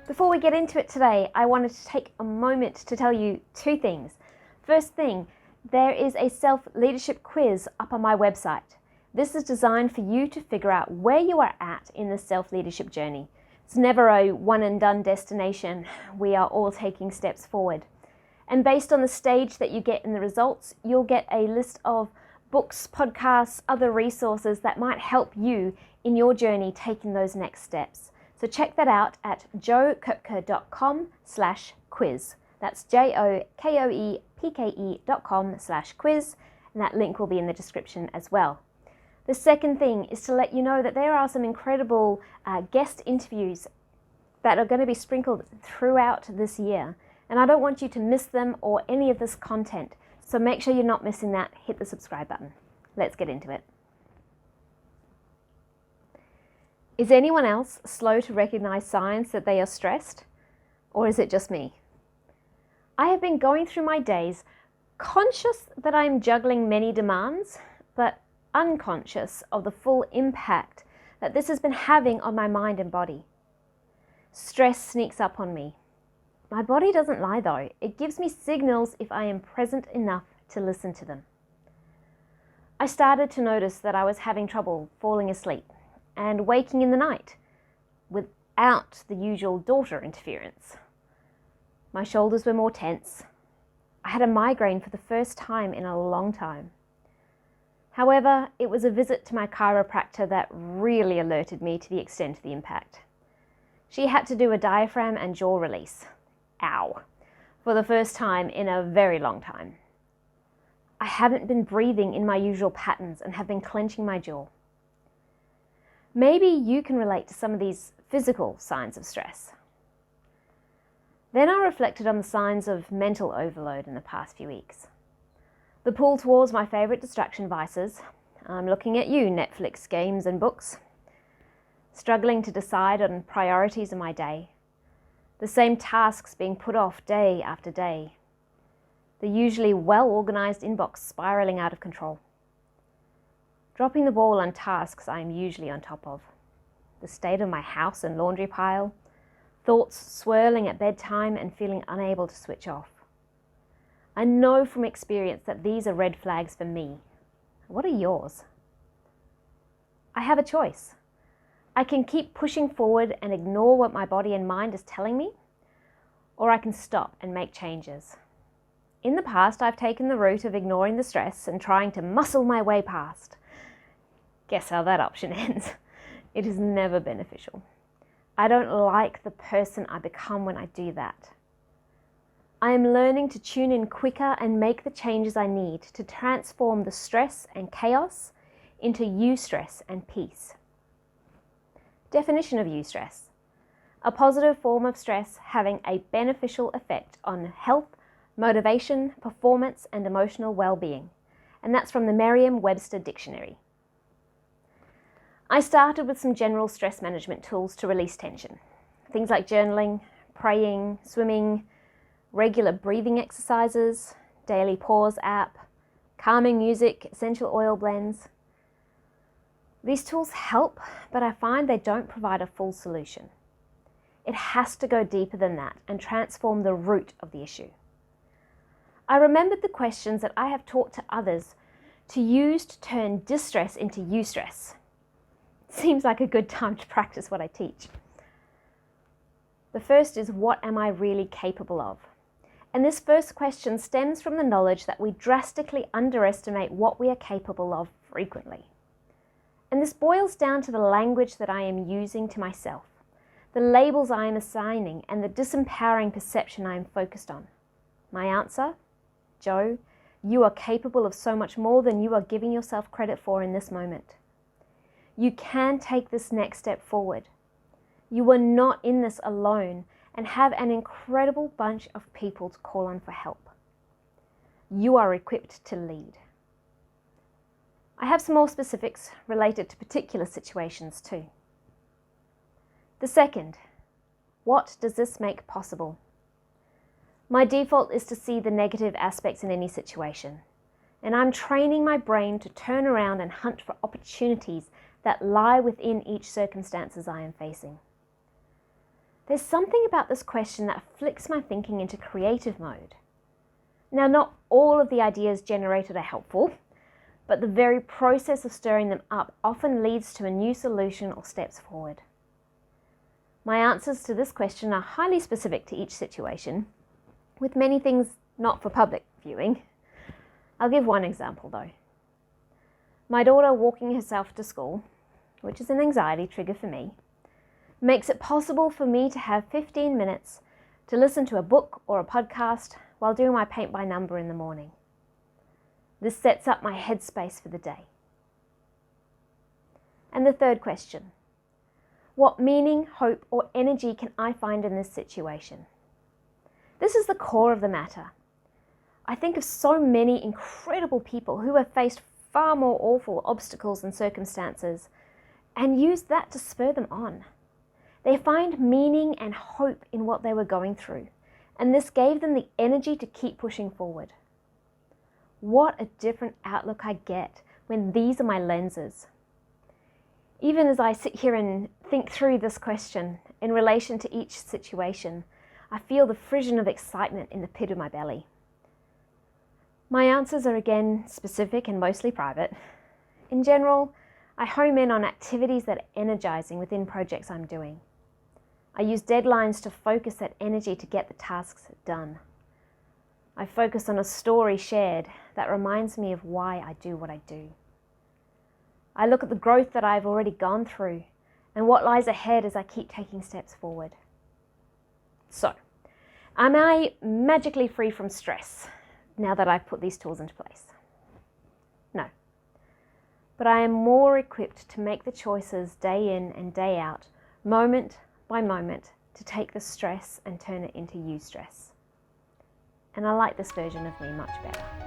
Before we get into it today, I wanted to take a moment to tell you two things. First thing, there is a self-leadership quiz up on my website. This is designed for you to figure out where you are at in the self-leadership journey. It's never a one and done destination. We are all taking steps forward. And based on the stage that you get in the results, you'll get a list of books, podcasts, other resources that might help you in your journey taking those next steps. So check that out at jokoepke.com/quiz. That's jokoepke.com/quiz, and that link will be in the description as well. The second thing is to let you know that there are some incredible guest interviews that are going to be sprinkled throughout this year, and I don't want you to miss them or any of this content. So make sure you're not missing that. Hit the subscribe button. Let's get into it. Is anyone else slow to recognize signs that they are stressed? Or is it just me? I have been going through my days conscious that I am juggling many demands, but unconscious of the full impact that this has been having on my mind and body. Stress sneaks up on me. My body doesn't lie though. It gives me signals if I am present enough to listen to them. I started to notice that I was having trouble falling asleep and waking in the night without the usual daughter interference. My shoulders were more tense. I had a migraine for the first time in a long time. However, it was a visit to my chiropractor that really alerted me to the extent of the impact. She had to do a diaphragm and jaw release. Ow. For the first time in a very long time. I haven't been breathing in my usual patterns and have been clenching my jaw. Maybe you can relate to some of these physical signs of stress. Then I reflected on the signs of mental overload in the past few weeks. The pull towards my favourite distraction vices. I'm looking at you, Netflix, games and books. Struggling to decide on priorities in my day. The same tasks being put off day after day. The usually well-organised inbox spiralling out of control. Dropping the ball on tasks I am usually on top of. The state of my house and laundry pile. Thoughts swirling at bedtime and feeling unable to switch off. I know from experience that these are red flags for me. What are yours? I have a choice. I can keep pushing forward and ignore what my body and mind is telling me, or I can stop and make changes. In the past, I've taken the route of ignoring the stress and trying to muscle my way past. Guess how that option ends. It is never beneficial. I don't like the person I become when I do that. I am learning to tune in quicker and make the changes I need to transform the stress and chaos into eustress and peace. Definition of eustress: a positive form of stress having a beneficial effect on health, motivation, performance, and emotional well-being. And that's from the Merriam-Webster Dictionary. I started with some general stress management tools to release tension. Things like journaling, praying, swimming, regular breathing exercises, daily pause app, calming music, essential oil blends. These tools help, but I find they don't provide a full solution. It has to go deeper than that and transform the root of the issue. I remembered the questions that I have taught to others to use to turn distress into eustress. Seems like a good time to practice what I teach. The first is, what am I really capable of? And this first question stems from the knowledge that we drastically underestimate what we are capable of frequently. And this boils down to the language that I am using to myself, the labels I am assigning, and the disempowering perception I am focused on. My answer? Joe, you are capable of so much more than you are giving yourself credit for in this moment. You can take this next step forward. You are not in this alone and have an incredible bunch of people to call on for help. You are equipped to lead. I have some more specifics related to particular situations too. The second, what does this make possible? My default is to see the negative aspects in any situation, and I'm training my brain to turn around and hunt for opportunities that lie within each circumstances I am facing. There's something about this question that flicks my thinking into creative mode. Now, not all of the ideas generated are helpful, but the very process of stirring them up often leads to a new solution or steps forward. My answers to this question are highly specific to each situation, with many things not for public viewing. I'll give one example though. My daughter walking herself to school, which is an anxiety trigger for me, makes it possible for me to have 15 minutes to listen to a book or a podcast while doing my paint by number in the morning. This sets up my headspace for the day. And the third question, what meaning, hope, or energy can I find in this situation? This is the core of the matter. I think of so many incredible people who have faced far more awful obstacles and circumstances and used that to spur them on. They find meaning and hope in what they were going through, and this gave them the energy to keep pushing forward. What a different outlook I get when these are my lenses. Even as I sit here and think through this question in relation to each situation, I feel the frisson of excitement in the pit of my belly. My answers are again specific and mostly private. In general, I home in on activities that are energizing within projects I'm doing. I use deadlines to focus that energy to get the tasks done. I focus on a story shared that reminds me of why I do what I do. I look at the growth that I've already gone through and what lies ahead as I keep taking steps forward. So, am I magically free from stress now that I've put these tools into place? No. But I am more equipped to make the choices day in and day out, moment by moment, to take the stress and turn it into eustress. And I like this version of me much better.